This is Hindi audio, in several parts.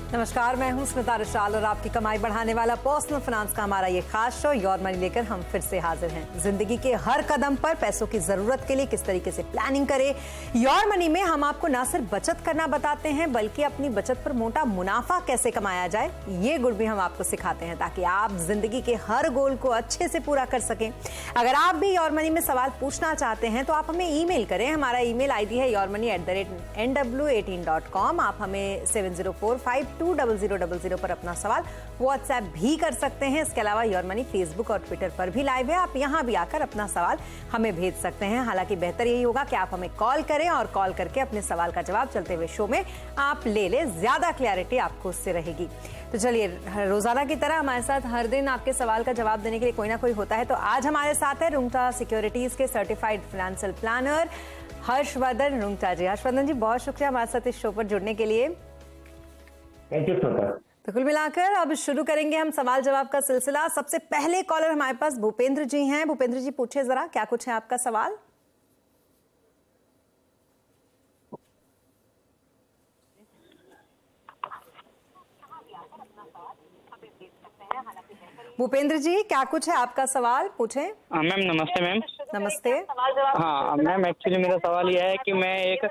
नमस्कार, मैं हूं स्मिता रशाल और आपकी कमाई बढ़ाने वाला पर्सनल फाइनेंस का हमारा ये खास शो योर मनी लेकर हम फिर से हाजिर हैं। जिंदगी के हर कदम पर पैसों की जरूरत के लिए किस तरीके से प्लानिंग करें, योर मनी में हम आपको न सिर्फ बचत करना बताते हैं बल्कि अपनी बचत पर मोटा मुनाफा कैसे कमाया जाए ये गुण भी हम आपको सिखाते हैं ताकि आप जिंदगी के हर गोल को अच्छे से पूरा कर सकें। अगर आप भी योर मनी में सवाल पूछना चाहते हैं तो आप हमें ईमेल करें। हमारा ईमेल आईडी है yourmoney@nw18.com। आप हमें 7045200000 पर अपना सवाल व्हाट्सएप भी कर सकते हैं। इसके अलावा योर मनी फेसबुक और ट्विटर पर भी लाइव है, आप यहां भी आकर अपना सवाल हमें भेज सकते हैं। हालांकि बेहतर यही होगा कि आप हमें कॉल करें और कॉल करके अपने सवाल का जवाब चलते हुए शो में आप ले लें, ज्यादा क्लैरिटी आपको उससे रहेगी। तो चलिए, रोजाना की तरह हमारे साथ हर दिन आपके सवाल का जवाब देने के लिए कोई ना कोई होता है। तो आज हमारे साथ है रुंगटा सिक्योरिटीज के certified financial planner Harshvardhan Rungta ji. Harshvardhan ji, बहुत शुक्रिया हमारे साथ इस शो पर जुड़ने के लिए। Thank you Shweta. तो कुल मिलाकर अब शुरू करेंगे हम सवाल जवाब का सिलसिला। सबसे पहले कॉलर हमारे पास भूपेंद्र जी हैं। भूपेंद्र जी, पूछिए जरा, क्या कुछ है आपका सवाल? भूपेंद्र जी, क्या कुछ है आपका सवाल, पूछें। मैम नमस्ते। मैम नमस्ते। हाँ मैम, एक्चुअली मेरा सवाल यह है कि मैं एक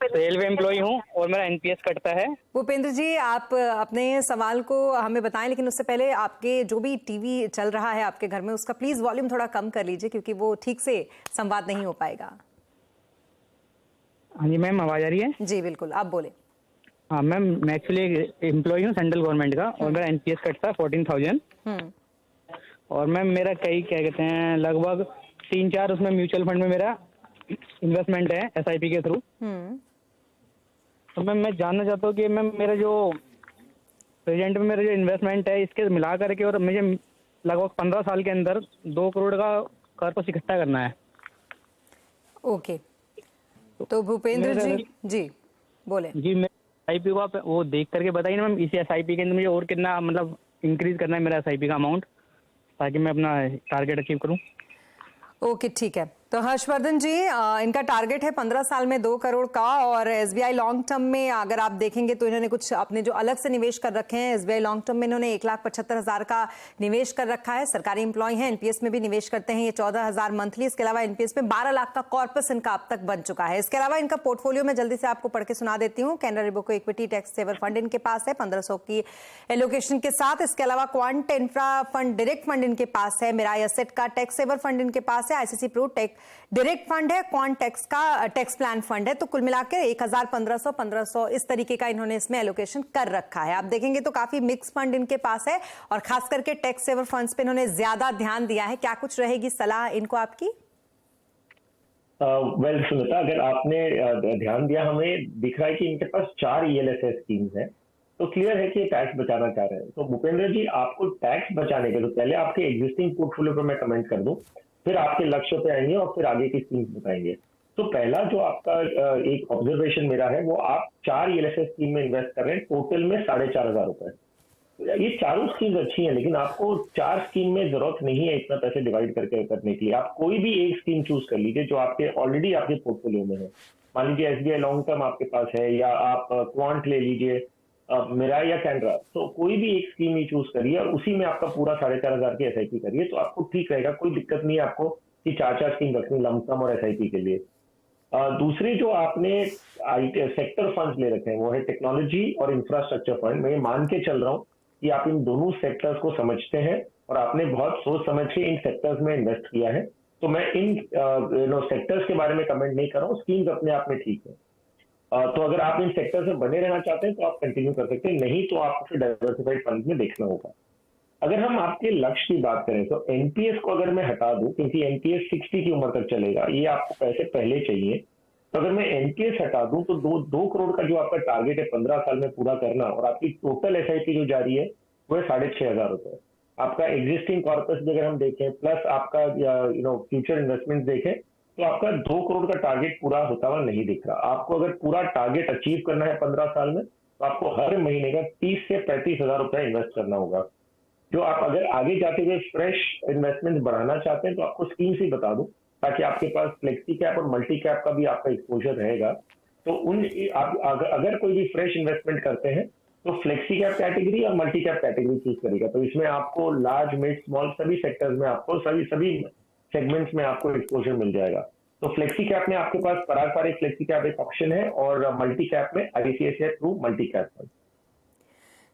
रेलवे एम्प्लॉय हूँ और मेरा एनपीएस कटता है। भूपेंद्र जी, आप अपने सवाल को हमें बताएं, लेकिन उससे पहले आपके जो भी टीवी चल रहा है आपके घर में उसका प्लीज वॉल्यूम थोड़ा कम कर लीजिए क्योंकि वो ठीक से संवाद नहीं हो पाएगा। हाँ जी मैम, आवाज आ रही है? जी बिल्कुल, आप बोले। हाँ मैम, मैं एक्चुअली एम्प्लॉय हूँ सेंट्रल गवर्नमेंट का और मेरा एनपीएस कटता है 14,000। और मैम मेरा कई क्या कहते हैं लगभग 3-4 उसमें म्यूचुअल फंड में मेरा इन्वेस्टमेंट है एसआईपी के थ्रू। तो मैम मैं जानना चाहता हूँ कि मैम मेरा जो प्रेजेंट में मेरा जो इन्वेस्टमेंट है इसके मिला करके और मुझे लगभग 15 साल के अंदर 2 करोड़ का कॉर्पस इकट्ठा करना है। ओके, तो भूपेंद्र जी बोले। जी, मैं एसआईपी को आप वो देख करके बताइए ना मैम, इसी एसआईपी के अंदर मुझे और कितना मतलब इंक्रीज करना है मेरा एसआईपी का अमाउंट ताकि मैं अपना टारगेट अचीव करूं। ओके, ठीक है। तो हर्षवर्धन जी, इनका टारगेट है 15 साल में 2 करोड़ का और एसबीआई लॉन्ग टर्म में अगर आप देखेंगे तो इन्होंने कुछ अपने जो अलग से निवेश कर रखे हैं। एसबीआई लॉन्ग टर्म में इन्होंने 1,75,000 का निवेश कर रखा है। सरकारी एम्प्लॉय हैं, एनपीएस में भी निवेश करते हैं, ये 14,000 मंथली। इसके अलावा एनपीएस में 12 लाख का कॉर्पस इनका अब तक बन चुका है। इसके अलावा इनका पोर्टफोलियो में जल्दी से आपको पढ़ के सुना देती हूँ। Canara Robeco equity tax saver fund इनके पास है 1500 की एलोकेशन के साथ। इसके अलावा Quant infra fund direct fund इनके पास है। मिराई एसेट का टैक्स सेवर फंड इनके पास है। ICICI Pru tech direct fund है। क्वांट टैक्स का टैक्स प्लान फंड है। तो कुल मिलाकर 1,000, 1500 इस तरीके का इन्होंने इसमें एलोकेशन कर रखा है। आप देखेंगे तो काफी मिक्स फंड इनके पास है और खास करके टैक्स सेवर फंड्स पे इन्होंने ज्यादा ध्यान दिया है। क्या कुछ रहेगी सलाह इनको आपकी? वेल सुनीता, अगर आपने ध्यान दिया, हमें दिख रहा है कि इनके पास 4 ईएलएसएस स्कीम्स हैं, तो क्लियर है कि टैक्स बचाना चाह रहे हैं। तो भूपेंद्र जी, आपको टैक्स बचाने के लिए पहले आपके एग्जिस्टिंग पोर्टफोलियो पर मैं कमेंट कर दूं, फिर आपके लक्ष्य पे आएंगे और फिर आगे की स्कीम्स बताएंगे। तो पहला जो आपका एक ऑब्जर्वेशन मेरा है वो आप 4 ईएलएसएस स्कीम में इन्वेस्ट कर रहे हैं, टोटल में 4,500 रुपए। ये चारों स्कीम्स अच्छी हैं, लेकिन आपको 4 स्कीम में जरूरत नहीं है इतना पैसे डिवाइड करके करने के लिए। आप कोई भी एक स्कीम चूज कर लीजिए जो आपके ऑलरेडी आपके पोर्टफोलियो में है। मान लीजिए एसबीआई लॉन्ग टर्म आपके पास है, या आप क्वांट ले लीजिए, मिराई या कैनरा। तो कोई भी एक स्कीम ही चूज करिए और उसी में आपका पूरा 4,500 की एसआईपी करिए, तो आपको ठीक रहेगा। कोई दिक्कत नहीं है आपको कि 4 स्कीम रखनी लमसम और एसआईपी के लिए। दूसरी जो आपने सेक्टर फंड्स ले रखे हैं वो है टेक्नोलॉजी और इंफ्रास्ट्रक्चर फंड। मैं ये मान के चल रहा हूँ कि आप इन दोनों सेक्टर्स को समझते हैं और आपने बहुत सोच समझ के इन सेक्टर्स में इन्वेस्ट किया है। तो मैं इन सेक्टर्स के बारे में कमेंट नहीं कर रहा हूँ, स्कीम्स अपने आप में ठीक है। तो अगर आप इन सेक्टर में बने रहना चाहते हैं तो आप कंटिन्यू कर सकते हैं, नहीं तो आपको फिर डाइवर्सिफाइड फंड में देखना होगा। अगर हम आपके लक्ष्य की बात करें तो एनपीएस को अगर मैं हटा दूं, क्योंकि एनपीएस 60 की उम्र तक चलेगा, ये आपको पैसे पहले चाहिए। तो अगर मैं एनपीएस हटा दूं तो 2 करोड़ का जो आपका टारगेट है 15 साल में पूरा करना, और आपकी टोटल एसआईपी जो जारी है वो है 6,500 रुपए। आपका एग्जिस्टिंग कॉर्पस भी अगर हम देखें प्लस आपका फ्यूचर इन्वेस्टमेंट देखें तो आपका 2 करोड़ का टारगेट पूरा होता हुआ नहीं दिख रहा। आपको अगर पूरा टारगेट अचीव करना है 15 साल में तो आपको हर महीने का 30 से 35,000 रुपए इन्वेस्ट करना होगा। जो आप अगर आगे जाते हुए फ्रेश इन्वेस्टमेंट बढ़ाना चाहते हैं तो आपको स्कीम से बता दूं, ताकि आपके पास फ्लेक्सी कैप और मल्टी कैप का भी आपका एक्सपोजर रहेगा। तो अगर कोई भी फ्रेश इन्वेस्टमेंट करते हैं तो फ्लेक्सी कैप कैटेगरी और मल्टी कैप कैटेगरी चूज करेगा। तो इसमें आपको लार्ज, मिड, स्मॉल सभी सेक्टर्स में आपको सभी सेगमेंट्स में आपको एक्सपोजर मिल जाएगा। तो फ्लेक्सी कैप में आपके पास पारंपरिक फ्लेक्सी कैप एक ऑप्शन है और मल्टी कैप में ICICI Pru multi cap fund.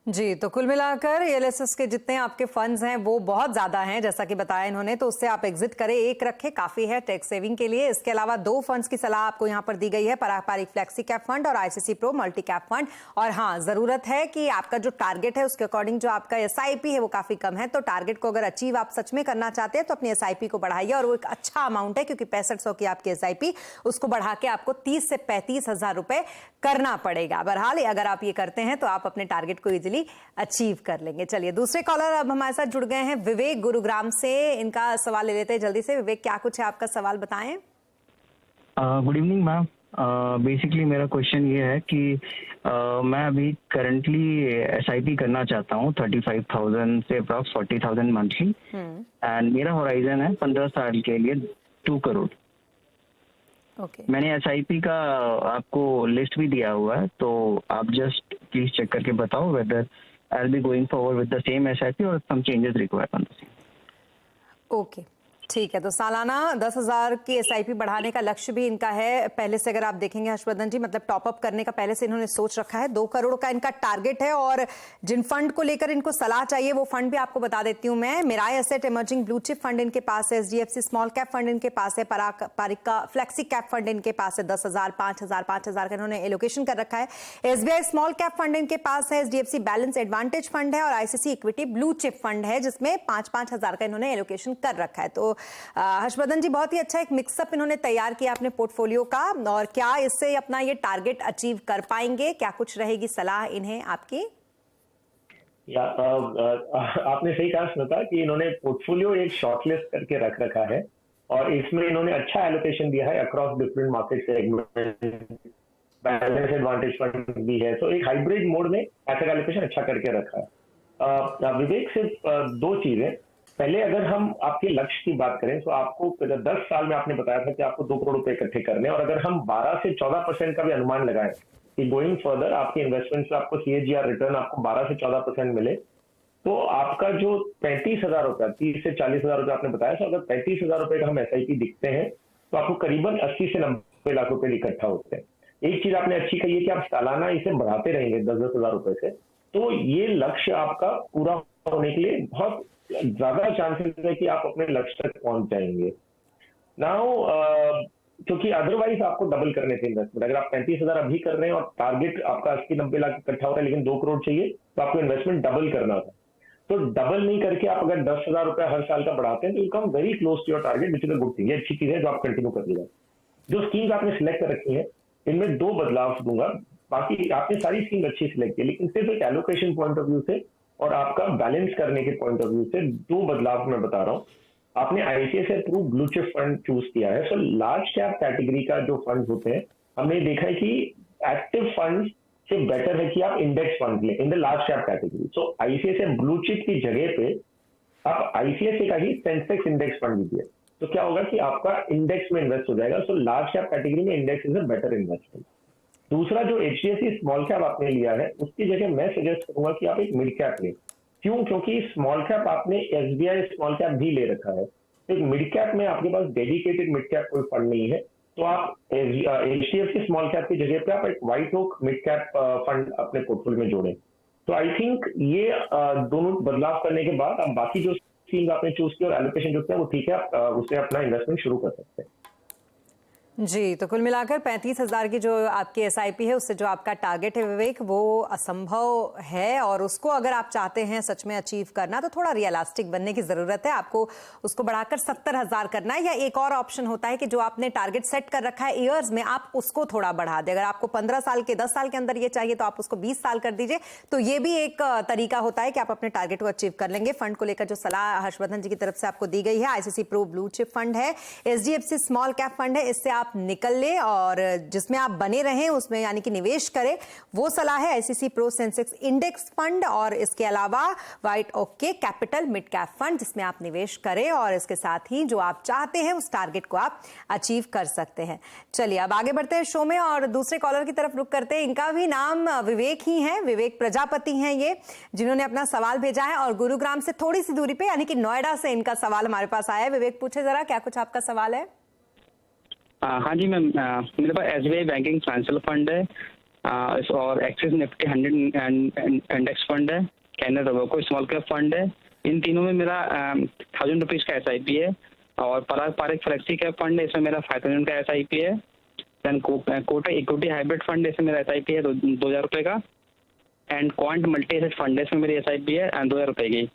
जी, तो कुल मिलाकर एलएसएस के जितने आपके फंड्स हैं वो बहुत ज्यादा हैं जैसा कि बताया इन्होंने, तो उससे आप एग्जिट करें, एक रखें काफी है टैक्स सेविंग के लिए। इसके अलावा 2 फंड्स की सलाह आपको यहाँ पर दी गई है, पारंपरिक फ्लेक्सी कैप फंड और ICC pro multi cap fund. और हाँ, जरूरत है कि आपका जो टारगेट है उसके अकॉर्डिंग जो आपका एसआईपी है वो काफी कम है, तो टारगेट को अगर अचीव आप सच में करना चाहते हैं तो अपनी एसआईपी को बढ़ाइए, और वो एक अच्छा अमाउंट है क्योंकि 6500 की आपकी एसआईपी, उसको बढ़ा के आपको 30 से 35 हजार रुपए करना पड़ेगा। बहरहाल अगर आप ये करते हैं तो आप अपने टारगेट को इजिली अचीव कर लेंगे। चलिए दूसरे कॉलर अब हमारे साथ जुड़ गए हैं, विवेक गुरुग्राम से। इनका सवाल ले लेते हैं जल्दी से। विवेक, क्या कुछ है आपका सवाल, बताएं। Good evening ma'am. बेसिकली मेरा क्वेश्चन ये है कि मैं अभी करंटली एसआईपी करना चाहता हूँ 35,000 से अप्रॉक्स 40,000 मंथली, एंड मेरा होराइजन है 15 साल के लिए 2 करोड़। ओके, मैंने एसआईपी का आपको लिस्ट भी दिया हुआ है, तो आप जस्ट प्लीज चेक करके बताओ weather I'll be going forward with the same SIP or some changes required on the same. Okay, ठीक है। तो सालाना 10,000 की एसआईपी बढ़ाने का लक्ष्य भी इनका है पहले से, अगर आप देखेंगे हर्षवर्धन जी, मतलब टॉपअप करने का पहले से इन्होंने सोच रखा है। 2 करोड़ का इनका टारगेट है, और जिन फंड को लेकर इनको सलाह चाहिए वो फंड भी आपको बता देती हूं मैं। Mirae asset emerging blue chip fund इनके पास है, एचडीएफसी स्मॉल कैप फंड इनके पास है, पारिका फ्लेक्सी कैप फंड इनके पास है 10,000, 5,000 का इन्होंने एलोकेशन कर रखा है। एसबीआई स्मॉल कैप फंड इनके पास है, एचडीएफसी बैलेंस एडवांटेज फंड है, और ICC equity blue chip fund है जिसमें 5,000 का इन्होंने एलोकेशन कर रखा है। तो हर्षवर्धन जी, बहुत ही अच्छा एक मिक्सअप इन्होंने तैयार किया अपने पोर्टफोलियो का, और क्या इससे अपना ये टारगेट अचीव कर पाएंगे? क्या कुछ रहेगी सलाह इन्हें आपकी? आपने सही कहा स्मिता कि इन्होंने पोर्टफोलियो एक शॉर्टलिस्ट करके रख रखा है, और इसमें इन्होंने अच्छा एलोकेशन दिया है across different market segment, balance advantage fund भी है। तो एक हाइब्रिड मोड में एसेट एलोकेशन अच्छा करके रखा है। विवेक, सिर्फ 2 चीजें। पहले अगर हम आपके लक्ष्य की बात करें तो आपको 10 साल में आपने बताया था कि आपको 2 करोड़ रुपए इकट्ठे करने, और अगर हम 12 से 14% का भी अनुमान लगाएं कि गोइंग फर्दर आपके इन्वेस्टमेंट से आपको सीएजीआर रिटर्न आपको 12 से 14% मिले, तो आपका जो 35,000 रुपया, 30 से 40,000 रुपया आपने बताया था, अगर 35,000 रुपए का हम एसआईपी दिखते हैं तो आपको करीबन 80 से 90 लाख रुपए इकट्ठा होते हैं। एक चीज आपने अच्छी कही है कि आप सालाना इसे बढ़ाते रहेंगे 10,000 रुपए से, तो ये लक्ष्य आपका पूरा होने के लिए बहुत ज्यादा चांसेस है कि आप अपने लक्ष्य तक पहुंच जाएंगे। नाउ क्योंकि अदरवाइज आपको डबल करने थे इन्वेस्टमेंट। अगर आप 35,000 अभी कर रहे हैं और टारगेट आपका 80-90 लाख इकट्ठा हो रहा है लेकिन 2 करोड़ चाहिए, तो आपको इन्वेस्टमेंट डबल करना था। तो डबल नहीं करके आप अगर 10,000 रुपया हर साल का बढ़ाते हैं तो you come very close to your target, which is a good thing. ये अच्छी चीज है जो आप कंटिन्यू कर लीजिए। जो स्कीम्स आपने सिलेक्ट कर रखी है इनमें 2 बदलाव दूंगा। बाकी आपने सारी स्कीम अच्छी सिलेक्ट की, लेकिन सिर्फ एक एलोकेशन पॉइंट ऑफ व्यू से और आपका बैलेंस करने के पॉइंट ऑफ व्यू से 2 बदलाव मैं बता रहा हूँ। आपने ICICI through blue chip fund choose किया है। सो लार्ज कैप कैटेगरी का जो फंड होते हैं, हमने देखा है कि एक्टिव फंड से बेटर है कि आप इंडेक्स फंड लें in the large cap category. So ICICI blue chip की जगह पे आप आईसीआईसीआई का ही सेंसेक्स इंडेक्स फंड लीजिए, तो क्या होगा कि आपका इंडेक्स में इन्वेस्ट हो जाएगा। सो लार्ज कैप कैटेगरी में index is a better investment. दूसरा, जो एचडीएफसी स्मॉल कैप आपने लिया है उसकी जगह मैं सजेस्ट करूंगा कि आप एक मिड कैप लें। क्यों? क्योंकि स्मॉल कैप आपने एसबीआई स्मॉल कैप भी ले रखा है, एक मिड कैप में आपके पास डेडिकेटेड मिड कैप कोई फंड नहीं है, तो आप एचडीएफसी स्मॉल कैप की जगह पे आप एक White Oak mid cap fund अपने पोर्टफोलियो में जोड़ें। तो आई थिंक ये दोनों बदलाव करने के बाद आप बाकी जो स्कीम आपने चूज की और एलोकेशन जो किया वो ठीक है, आप उससे अपना इन्वेस्टमेंट शुरू कर सकते हैं। जी, तो कुल मिलाकर 35,000 की जो आपकी एसआईपी है उससे जो आपका टारगेट है विवेक, वो असंभव है, और उसको अगर आप चाहते हैं सच में अचीव करना तो थोड़ा रियलिस्टिक बनने की जरूरत है। आपको उसको बढ़ाकर 70,000 करना है, या एक और ऑप्शन होता है कि जो आपने टारगेट सेट कर रखा है ईयर्स में, आप उसको थोड़ा बढ़ा दें। अगर आपको 15 साल के 10 साल के अंदर ये चाहिए तो आप उसको 20 साल कर दीजिए। तो ये भी एक तरीका होता है कि आप अपने टारगेट को अचीव कर लेंगे। फंड को लेकर जो सलाह हर्षवर्धन जी की तरफ से आपको दी गई है, ICC pro blue chip fund है, एचडीएफसी स्मॉल कैप फंड है, इससे आप निकल ले और जिसमें आप बने रहें उसमें यानी कि निवेश करें, वो सलाह है ICICI pro Sensex index fund और इसके अलावा white okay capital mid cap fund, जिसमें आप निवेश करें और इसके साथ ही जो आप चाहते हैं उस टारगेट को आप अचीव कर सकते हैं। चलिए अब आगे बढ़ते हैं शो में और दूसरे कॉलर की तरफ रुख करते हैं। इनका भी नाम विवेक ही है, विवेक प्रजापति हैं ये, जिन्होंने अपना सवाल भेजा है और गुरुग्राम से थोड़ी सी दूरी पे यानी कि नोएडा से इनका सवाल हमारे पास आया है। विवेक पूछे जरा, क्या कुछ आपका सवाल है? हाँ जी मैम, मेरे पास SBI बैंकिंग फाइनेंशियल फंड है और एक्सिस निफ्टी 100 इंडेक्स फंड है, कैनरा रोबोको स्मॉल कैप फंड है। इन तीनों में मेरा 1000 रुपीज़ का SIP है और Parag Parikh flexi cap fund है, इसमें मेरा 5000 का SIP है। Then Kotak equity hybrid fund है, इसमें मेरा SIP है 2000 रुपये का। And Quant multi asset fund है, इसमें मेरी SIP है 2000 रुपये की।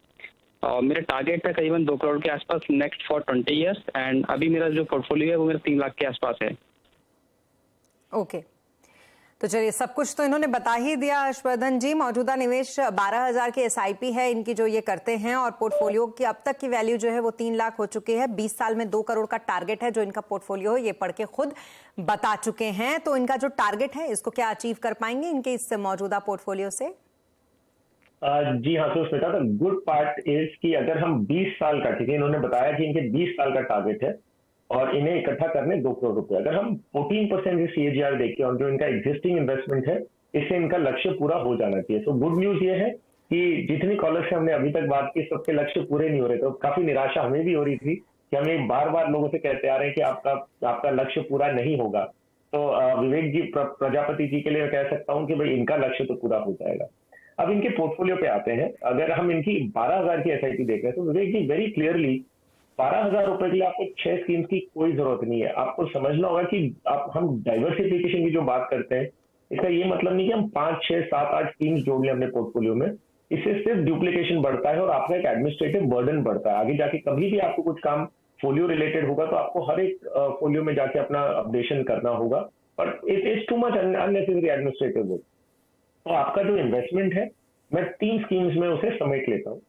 और मेरा टारगेट है करीबन 2 करोड़ के आसपास नेक्स्ट फॉर 20 ईयर्स। एंड अभी मेरा जो पोर्टफोलियो है वो मेरा 3 लाख के आसपास है। ओके, तो चलिए सब कुछ तो इन्होंने बता ही दिया हर्षवर्धन जी। मौजूदा निवेश 12,000 के SIP है इनकी जो ये करते हैं और पोर्टफोलियो की अब तक की वैल्यू जो है वो 3 लाख हो चुकी है। 20 साल में 2 करोड़ का टारगेट है जो इनका पोर्टफोलियो है, ये पढ़ के खुद बता चुके हैं। तो इनका जो टारगेट है इसको क्या अचीव कर पाएंगे इनके इस मौजूदा पोर्टफोलियो से? जी हाँ, तो Smita the good part is कि अगर हम 20 साल का, ठीक है, इन्होंने बताया कि इनके 20 साल का टारगेट है और इन्हें इकट्ठा करने 2 करोड़ रुपए। अगर हम 14% CAGR देखें और जो इनका एग्जिस्टिंग इन्वेस्टमेंट है, इससे इनका लक्ष्य पूरा हो जाना चाहिए। तो गुड न्यूज ये है कि जितनी कॉलर से हमने अभी तक बात की सबके लक्ष्य पूरे नहीं हो रहे, तो काफी निराशा हमें भी हो रही थी कि हम एक बार बार लोगों से कहते आ रहे हैं कि आपका लक्ष्य पूरा नहीं होगा। तो विवेक जी प्रजापति जी के लिए मैं कह सकता हूँ कि भाई इनका लक्ष्य तो पूरा हो जाएगा। अब इनके पोर्टफोलियो पे आते हैं। अगर हम इनकी 12,000 की SIP देख रहे हैं तो विवेक जी वेरी क्लियरली 12,000 रुपए के लिए आपको 6 स्कीम्स की कोई जरूरत नहीं है। आपको समझना होगा कि हम डाइवर्सिफिकेशन की जो बात करते हैं, इसका ये मतलब नहीं कि हम 5, 6, 7, 8 स्कीम्स जोड़ लें अपने पोर्टफोलियो में। इससे सिर्फ डुप्लीकेशन बढ़ता है और आपका एक एडमिनिस्ट्रेटिव बर्डन बढ़ता है। आगे जाके कभी भी आपको कुछ काम फोलियो रिलेटेड होगा तो आपको हर एक फोलियो में जाके अपना अपडेशन करना होगा, but it is too much unnecessary administrative work. तो आपका जो इन्वेस्टमेंट है मैं 3 स्कीम्स में उसे समेट लेता हूँ।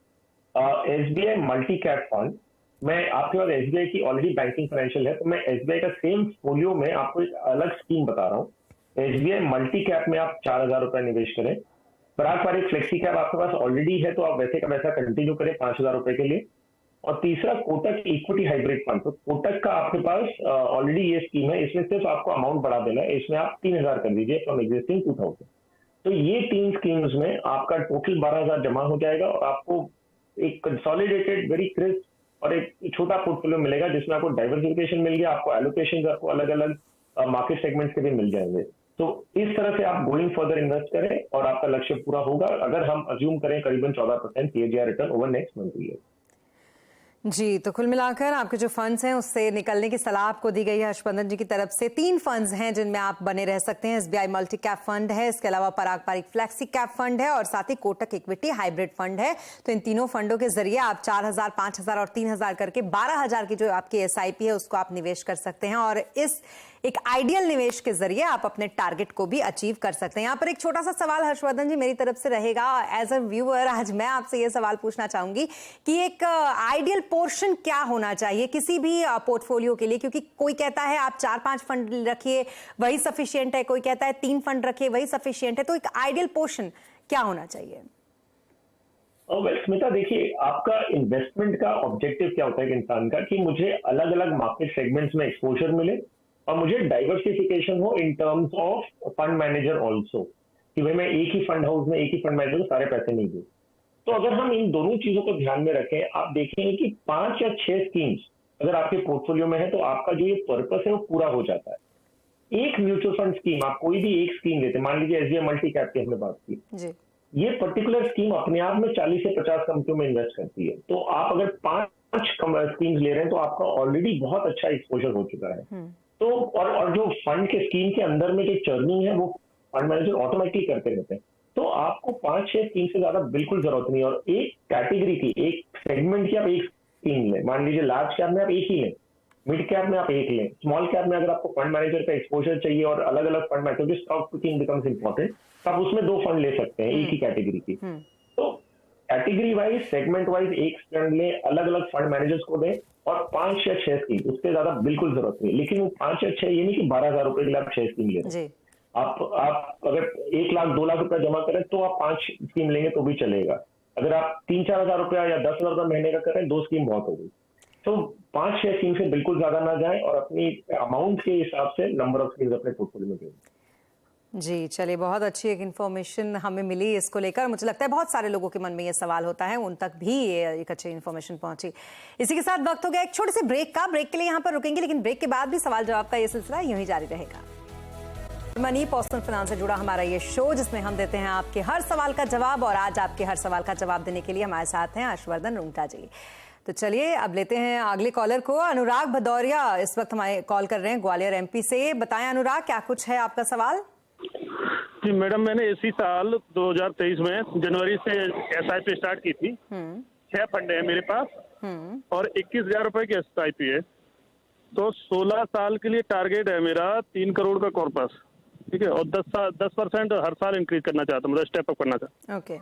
SBI मल्टी कैप फंड, मैं आपके पास SBI की ऑलरेडी बैंकिंग फाइनेंशियल है, तो मैं SBI का सेम फोलियो में आपको एक अलग स्कीम बता रहा हूँ। SBI मल्टी कैप में आप 4,000 रुपए निवेश करें। पराग पारिक फ्लेक्सी कैप आपके पास ऑलरेडी है तो आप वैसे का वैसा कंटिन्यू करें 5,000 रुपए के लिए। और तीसरा कोटक इक्विटी हाइब्रिड फंड, तो कोटक का आपके पास ऑलरेडी ये स्कीम है, इसमें सिर्फ आपको अमाउंट बढ़ा देना है, इसमें आप 3,000 कर दीजिए फ्रॉम एग्जिस्टिंग 2,000। तो ये 3 स्कीम्स में आपका टोटल 12,000 जमा हो जाएगा और आपको एक कंसोलिडेटेड वेरी क्रिस्प और एक छोटा पोर्टफोलियो मिलेगा जिसमें आपको डाइवर्सिफिकेशन मिल गया, आपको एलोकेशन आपको अलग अलग मार्केट सेगमेंट्स के भी मिल जाएंगे। तो इस तरह से आप गोइंग फर्दर इन्वेस्ट करें और आपका लक्ष्य पूरा होगा, अगर हम अज्यूम करें करीबन 14% CAGR return over next 20 year. जी, तो कुल मिलाकर आपके जो फंड्स हैं उससे निकलने की सलाह आपको दी गई है हर्षवर्धन जी की तरफ से। 3 फंड्स हैं जिनमें आप बने रह सकते हैं। SBI मल्टी कैप फंड है, इसके अलावा पराग पारिक फ्लेक्सी कैप फंड है और साथ ही कोटक इक्विटी हाइब्रिड फंड है। तो इन तीनों फंडों के जरिए आप 4,000, 5,000 और 3,000 करके 12,000 की जो आपकी SIP है उसको आप निवेश कर सकते हैं और इस एक आइडियल निवेश के जरिए आप अपने टारगेट को भी अचीव कर सकते हैं। यहाँ पर एक छोटा सा सवाल हर्षवर्धन जी मेरी तरफ से रहेगा। एज अ व्यूअर आज मैं आपसे ये सवाल पूछना चाहूंगी कि एक आइडियल पोर्शन क्या होना चाहिए किसी भी पोर्टफोलियो के लिए, क्योंकि कोई कहता है आप 4-5 फंड रखिए वही सफिशिएंट है, कोई कहता है 3 फंड रखिए वही सफिशिएंट है। तो एक आइडियल पोर्शन क्या होना चाहिए? स्मिता देखिए, आपका इन्वेस्टमेंट का ऑब्जेक्टिव क्या होता है इंसान का, कि मुझे अलग अलग मार्केट सेगमेंट्स में एक्सपोजर मिले और मुझे डाइवर्सिफिकेशन हो in terms of fund manager also, कि भाई मैं एक ही फंड हाउस में एक ही फंड मैनेजर को सारे पैसे नहीं दूं। तो अगर हम इन दोनों चीजों को ध्यान में रखें, आप देखेंगे कि 5 या 6 स्कीम्स अगर आपके पोर्टफोलियो में है तो आपका जो ये पर्पस है वो पूरा हो जाता है। एक म्यूचुअल फंड स्कीम, आप कोई भी एक स्कीम लेते, मान लीजिए SBI मल्टी कैप की हमने बात की जी। ये पर्टिकुलर स्कीम अपने आप में 40 से 50 कंपनियों में इन्वेस्ट करती है। तो आप अगर 5 स्कीम्स ले रहे हैं तो आपका ऑलरेडी बहुत अच्छा एक्सपोजर हो चुका है। तो और जो फंड के स्कीम के अंदर में जो चर्निंग है वो फंड मैनेजर ऑटोमेटिकली करते रहते हैं। तो आपको 5-6 स्कीम से ज्यादा बिल्कुल जरूरत नहीं है। और एक कैटेगरी की, एक सेगमेंट की आप एक स्कीम लें। मान लीजिए लार्ज कैप में आप एक ही लें, मिड कैप में आप एक लें, स्मॉल कैप में अगर आपको फंड मैनेजर का एक्सपोजर चाहिए और अलग अलग fund manager stock picking becomes important, तो आप उसमें 2 फंड ले सकते हैं एक ही कैटेगरी की। तो कैटेगरी वाइज, सेगमेंट वाइज एक फंड लें, अलग अलग फंड मैनेजर्स को दें और 5 या 6 स्कीम, उससे ज्यादा बिल्कुल जरूरत नहीं। लेकिन वो 5 या 6 ये नहीं कि 12,000 रुपए के लिए आप 6 स्कीम ले रहे हैं। आप अगर 1 लाख 2 लाख रुपया जमा करें तो आप 5 स्कीम लेंगे तो भी चलेगा। अगर आप 3-4 हजार रुपया या 10,000 रुपया महीने का करें, 2 स्कीम बहुत हो गई। तो 5-6 स्कीम से बिल्कुल ज्यादा ना जाए और अपनी अमाउंट के हिसाब से नंबर ऑफ स्कीम्स अपने पोर्टफोलियो में दें। जी, चलिए, बहुत अच्छी एक इन्फॉर्मेशन हमें मिली इसको लेकर। मुझे लगता है बहुत सारे लोगों के मन में ये सवाल होता है, उन तक भी ये एक अच्छी इन्फॉर्मेशन पहुंची। इसी के साथ वक्त हो गया एक छोटे से ब्रेक का। ब्रेक के लिए यहाँ पर रुकेंगे, लेकिन ब्रेक के बाद भी सवाल जवाब का ये सिलसिला यूं ही जारी रहेगा। मनी पर्सनल फाइनेंस से जुड़ा हमारा ये शो, जिसमें हम देते हैं आपके हर सवाल का जवाब, और आज आपके हर सवाल का जवाब देने के लिए हमारे साथ हैं हर्षवर्धन रुंगटा जी। तो चलिए अब लेते हैं अगले कॉलर को। अनुराग भदौरिया इस वक्त हमारे कॉल कर रहे हैं ग्वालियर एमपी से। बताएं अनुराग, क्या कुछ है आपका सवाल? जी मैडम, मैंने इसी साल 2023 में जनवरी से SIP स्टार्ट की थी। 6 फंड है मेरे पास और 21,000 रुपए की SIP है। तो 16 साल के लिए टारगेट है मेरा 3 करोड़ का कॉर्पस, ठीक है, और 10% हर साल इंक्रीज करना चाहता हूँ, मतलब स्टेप अप करना चाहता हूँ। ओके,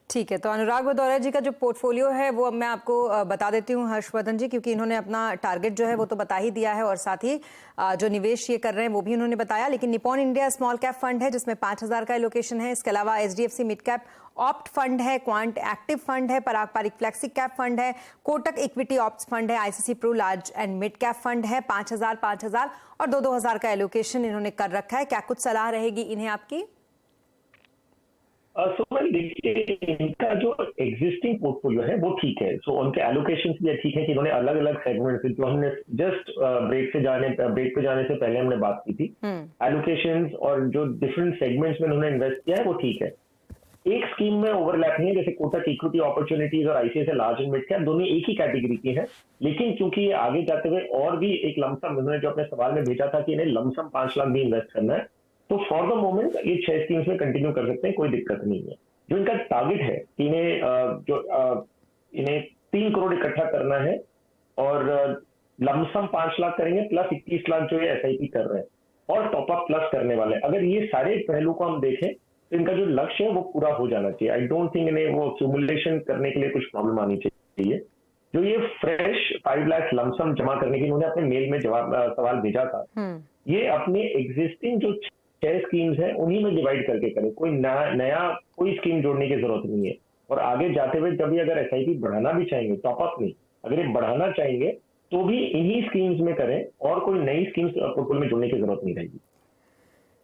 ठीक है। तो अनुराग भदौरिया जी का जो पोर्टफोलियो है वो अब मैं आपको बता देती हूँ हर्षवर्धन जी, क्योंकि इन्होंने अपना टारगेट जो है वो तो बता ही दिया है, और साथ ही जो निवेश ये कर रहे हैं वो भी उन्होंने बताया। लेकिन Nippon India small cap fund है जिसमें 5,000 का एलोकेशन है। इसके अलावा HDFC mid cap opp fund है, क्वांट एक्टिव फंड है, Parag Parikh flexi cap fund है, कोटक इक्विटी ऑप्ट फंड है, ICICI Pru large and mid cap fund है। 5,000 और 2,000 का एलोकेशन इन्होंने कर रखा है। क्या कुछ सलाह रहेगी इन्हें आपकी? देखिए, इनका जो एग्जिस्टिंग पोर्टफोलियो है वो ठीक है। सो उनके एलोकेशन भी ठीक है कि इन्होंने अलग अलग सेगमेंट से, जो हमने जस्ट ब्रेक पे जाने से पहले हमने बात की थी, एलोकेशंस और जो डिफरेंट सेगमेंट्स में उन्होंने इन्वेस्ट किया है वो ठीक है। एक स्कीम में ओवरलैप नहीं है, जैसे कोटक इक्विटी अपॉर्चुनिटीज और ICICI large and mid cap दोनों एक ही कैटेगरी की है। लेकिन क्योंकि ये आगे जाते हुए और भी एक लमसम, उन्होंने जो अपने सवाल में भेजा था कि इन्हें लमसम 5 लाख भी इन्वेस्ट करना है, तो फॉर द मोमेंट ये 6 स्कीम्स में कंटिन्यू कर सकते हैं, कोई दिक्कत नहीं है। जो इनका टारगेट है, इन्हें 3 करोड़ इकट्ठा करना है और लमसम 5 लाख करेंगे, प्लस 21 लाख जो है SIP कर रहे हैं और टॉपअप प्लस करने वाले। अगर ये सारे पहलू को हम देखें तो इनका जो लक्ष्य है वो पूरा हो जाना चाहिए। आई डोंट थिंक इन्हें वो एक्यूमुलेशन करने के लिए कुछ प्रॉब्लम आनी चाहिए। जो ये फ्रेश 5 लाख लमसम जमा करने की इन्होंने अपने मेल में सवाल भेजा था, ये अपने एग्जिस्टिंग जो 6 स्कीम्स हैं उन्हीं में डिवाइड करके करें। कोई नया कोई स्कीम जोड़ने की जरूरत नहीं है। और आगे जाते हुए जब ये अगर SIP बढ़ाना भी चाहेंगे, टॉपअप नहीं, अगर ये बढ़ाना चाहेंगे तो भी इन्हीं स्कीम्स में करें और कोई नई स्कीम्स पोर्टफोलियो में जोड़ने की जरूरत नहीं रहेगी।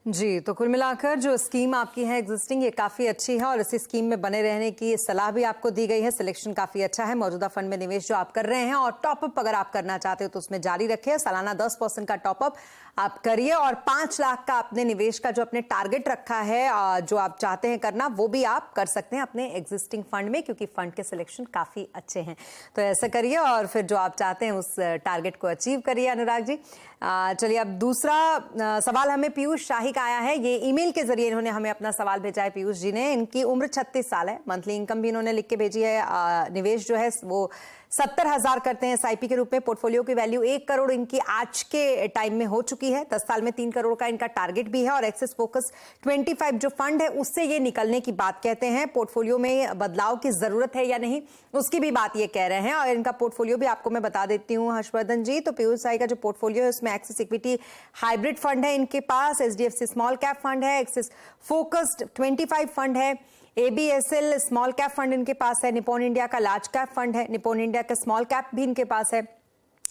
जी, तो कुल मिलाकर जो स्कीम आपकी है एग्जिस्टिंग, ये काफ़ी अच्छी है और इसी स्कीम में बने रहने की सलाह भी आपको दी गई है। सिलेक्शन काफ़ी अच्छा है। मौजूदा फंड में निवेश जो आप कर रहे हैं और टॉपअप अगर आप करना चाहते हो तो उसमें जारी रखिए। सालाना 10% का टॉपअप आप करिए और 5 लाख का अपने निवेश का जो अपने टारगेट रखा है, जो आप चाहते हैं करना, वो भी आप कर सकते हैं अपने एग्जिस्टिंग फंड में, क्योंकि फंड के सिलेक्शन काफ़ी अच्छे हैं। तो ऐसा करिए और फिर जो आप चाहते हैं उस टारगेट को अचीव करिए अनुराग जी। चलिए अब दूसरा सवाल हमें पीयूष शाही का आया है। ये ईमेल के जरिए इन्होंने हमें अपना सवाल भेजा है पीयूष जी ने। इनकी उम्र 36 साल है। मंथली इनकम भी इन्होंने लिख के भेजी है। निवेश जो है वो 70,000 करते हैं SIP के रूप में। पोर्टफोलियो की वैल्यू 1 करोड़ इनकी आज के टाइम में हो चुकी है। 10 साल में 3 करोड़ का इनका टारगेट भी है और एक्सिस फोकस 25 जो फंड है उससे ये निकलने की बात कहते हैं। पोर्टफोलियो में बदलाव की जरूरत है या नहीं, उसकी भी बात ये कह रहे हैं। और इनका पोर्टफोलियो भी आपको मैं बता देती हूँ हर्षवर्धन जी। तो पीयूष साई का जो पोर्टफोलियो है उसमें एक्सिस इक्विटी हाइब्रिड फंड है इनके पास, HDFC स्मॉल कैप फंड है, एक्सिस फोकस्ड 25 फंड है, ABSL स्मॉल कैप फंड इनके पास है, निपॉन इंडिया का लार्ज कैप फंड है, निपॉन इंडिया का स्मॉल कैप भी इनके पास है,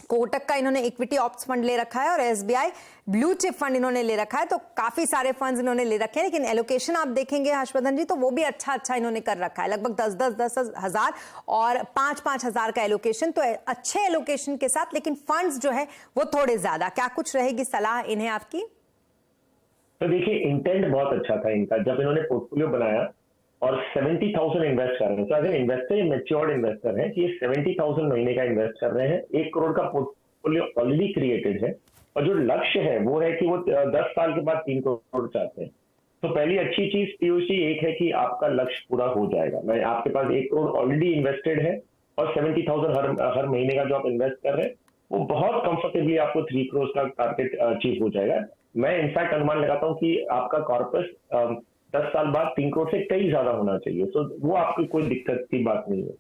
कोटक का इन्होंने इक्विटी ऑप्स फंड ले रखा है और SBI ब्लू चिप फंड इन्होंने ले रखा है। तो काफी सारे फंड्स इन्होंने ले रखे हैं। लेकिन एलोकेशन आप देखेंगे हर्षवर्धन जी तो वो भी अच्छा इन्होंने कर रखा है। लगभग 10 हजार और 5 हजार का एलोकेशन, तो अच्छे एलोकेशन के साथ, लेकिन फंड्स जो है वो थोड़े ज्यादा। क्या कुछ रहेगी सलाह इन्हें आपकी? तो देखिए, इंटेंट बहुत अच्छा था इनका। जब इन्होंने पोर्टफोलियो बनाया और 70,000 इन्वेस्ट कर रहे हैं, तो एज एन इन्वेस्टर ये मैच्योर्ड इन्वेस्टर है कि ये 70,000 महीने का इन्वेस्ट कर रहे हैं। 1 करोड़ का पोर्टफोलियो ऑलरेडी क्रिएटेड है और जो लक्ष्य है वो है कि वो 10 साल के बाद 3 करोड़ चाहते हैं। तो पहली अच्छी चीज पीयूष जी एक है कि आपका लक्ष्य पूरा हो जाएगा। मैं आपके पास 1 करोड़ ऑलरेडी इन्वेस्टेड है और 70,000 हर महीने का जो आप इन्वेस्ट कर रहे हैं वो बहुत कंफर्टेबली आपको 3 करोड़ का टारगेट अचीव हो जाएगा। मैं इनफैक्ट अनुमान लगाता हूँ कि आपका कॉर्पस 10 साल बाद 3 करोड़ से कई ज्यादा होना चाहिए। तो वो आपकी कोई दिक्कत की बात नहीं है।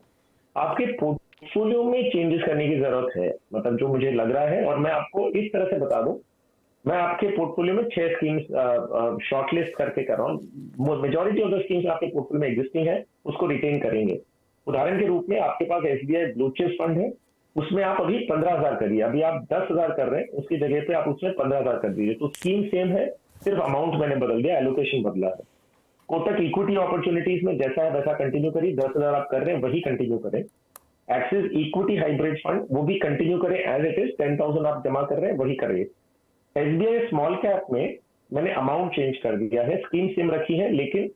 आपके पोर्टफोलियो में चेंजेस करने की जरूरत है, मतलब जो मुझे लग रहा है, और मैं आपको इस तरह से बता दूं, मैं आपके पोर्टफोलियो में 6 स्कीम्स शॉर्टलिस्ट करके कर रहा हूँ। मेजॉरिटी ऑफ द स्कीम्स आपके पोर्टफोलियो में एग्जिस्टिंग है, उसको रिटेन करेंगे। उदाहरण के रूप में आपके पास एसबीआई ब्लू चिप फंड है, उसमें आप अभी 15,000 करिए। अभी आप 10,000 कर रहे हैं, उसकी जगह पे आप उसमें 15,000 कर दीजिए। तो स्कीम सेम है, सिर्फ अमाउंट मैंने बदल दिया, एलोकेशन बदला है। कोटक इक्विटी अपॉर्चुनिटीज में जैसा है वैसा कंटिन्यू करिए, 10,000 आप कर रहे हैं वही कंटिन्यू करें। एक्सिस इक्विटी हाइब्रिड फंड वो भी कंटिन्यू करें एज इट इज, 10,000 आप जमा कर रहे हैं वही करिए। एसबीआई स्मॉल कैप में मैंने अमाउंट चेंज कर दिया है, स्कीम सेम रखी है, लेकिन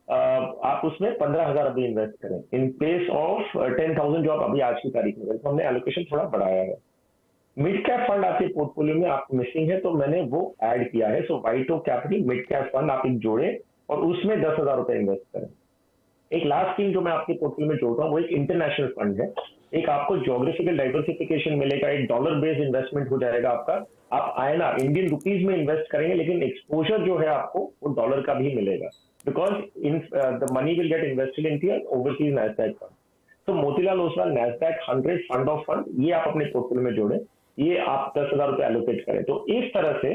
आप उसमें 15,000 अभी इन्वेस्ट करें इन प्लेस ऑफ 10,000 जो आप अभी आज की तारीख में करें। तो हमने एलोकेशन थोड़ा बढ़ाया है। मिड कैप फंड आपके पोर्टफोलियो में आप मिसिंग है, तो मैंने वो ऐड किया है। सो वाइटो कैपिटल मिड कैप फंड आप एक जोड़े और उसमें 10,000 रुपए इन्वेस्ट करें। एक लास्ट स्कीम जो मैं आपके पोर्टफोलियो में जोड़ रहा हूँ वो एक इंटरनेशनल फंड है। एक आपको ज्योग्राफिकल डाइवर्सिफिकेशन मिलेगा, एक डॉलर बेस्ड इन्वेस्टमेंट हो जाएगा आपका। आप आईएनआर इंडियन रुपीज में इन्वेस्ट करेंगे, लेकिन एक्सपोजर जो है आपको वो डॉलर का भी मिलेगा, because in the money will get invested in overseas Nasdaq fund. तो Motilal Oswal Nasdaq 100 fund of fund ये आप अपने पोर्टफोलियो में जोड़े, ये आप 10,000 रुपए एलोकेट करें। तो इस तरह से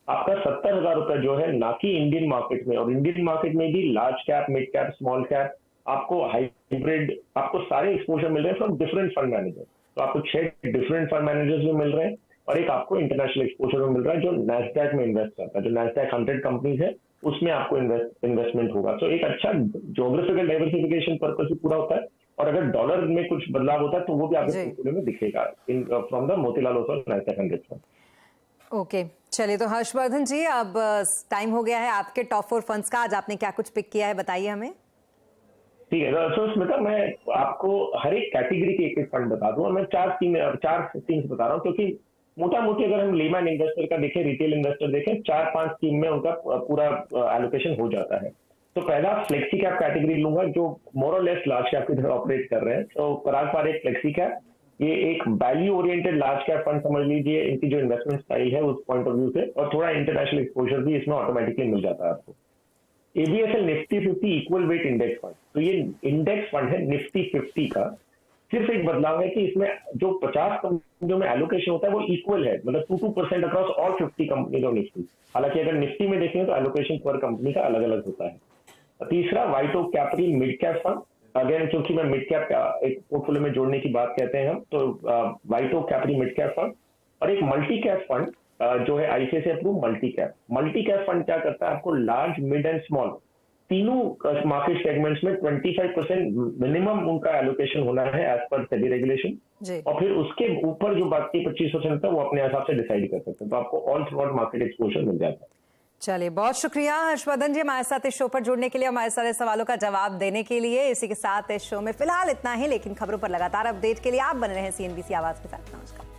आपका 70,000 रुपए जो है, ना कि इंडियन मार्केट में, और इंडियन मार्केट में भी large cap, mid cap, small cap, आपको हाइब्रिड, आपको सारे एक्सपोजर मिल रहे हैं फ्रॉम डिफरेंट फंड मैनेजर। तो आपको 6 डिफरेंट फंड मैनेजर्स भी मिल रहे हैं, और एक आपको इंटरनेशनल एक्सपोजर में मिल रहा है जो नैस्डैक में इन्वेस्ट करता है। जो नैस्डैक 100 कंपनीज है उसमें आपको इन्वेस्टमेंट होगा। तो एक अच्छा ज्योग्राफिकल डाइवर्सिफिकेशन पर्पज भी पूरा होता है, और अगर डॉलर में कुछ बदलाव होता है तो वो भी आपके पोर्टफोलियो में दिखेगा from the Motilal Oswal Nasdaq 100 fund. Okay, चलिए तो हर्षवर्धन जी अब टाइम हो गया है आपके टॉप 4 फंड्स का। आज आपने क्या कुछ पिक किया है बताइए हमें। ठीक है, तो स्मिता मैं आपको हर एक कैटेगरी के एक फंड बता दूं, और मैं 4 स्कीम्स बता रहा हूँ, क्योंकि मोटा मोटी अगर हम लेमैन इन्वेस्टर का देखें, रिटेल इन्वेस्टर देखें, 4-5 स्कीम में उनका पूरा एलोकेशन हो जाता है। तो पहला फ्लेक्सी कैप कैटेगरी लूंगा, जो मोर और लेस लार्ज कैप की तरह ऑपरेट कर रहे हैं। तो पराग पारेख फ्लेक्सी कैप, ये एक value oriented large cap fund समझ लीजिए। इनकी जो इन्वेस्टमेंट स्टाइल है उस पॉइंट ऑफ व्यू से, और थोड़ा इंटरनेशनल एक्सपोजर भी इसमें ऑटोमेटिकली मिल जाता है आपको। ABSL Nifty 50 equal weight index fund, तो ये इंडेक्स फंड है निफ्टी 50 का। सिर्फ एक बदलाव है कि इसमें जो 50 कंपनियों में एलोकेशन होता है वो इक्वल है, मतलब 2% across all 50 companies of Nifty. हालांकि अगर निफ्टी में देखेंगे तो एलोकेशन पर कंपनी का अलग अलग होता है। तीसरा WhiteOak Capital mid cap fund, again क्योंकि मैं मिड कैप एक पोर्टफोलियो में जोड़ने की बात कहते हैं हम, तो वाइटो कैपिटल मिड कैप फंड, और एक मल्टी कैप फंड जो है ICICI approve multi cap. Multi cap fund क्या करता है, आपको लार्ज, मिड एंड स्मॉल तीनों मार्केट सेगमेंट्स में 25% मिनिमम उनका एलोकेशन होना है एज पर सेबी रेगुलेशन, और फिर उसके ऊपर जो बाकी 25% है वो अपने हिसाब से डिसाइड कर सकते हैं। तो आपको all throughout market exposure मिल जाता है। चलिए, बहुत शुक्रिया हर्षवर्धन जी हमारे साथ इस शो पर जुड़ने के लिए, हमारे सारे सवालों का जवाब देने के लिए। इसी के साथ इस शो में फिलहाल इतना ही, लेकिन खबरों पर लगातार अपडेट के लिए आप बने रहें सीएनबीसी आवाज के साथ। नमस्कार।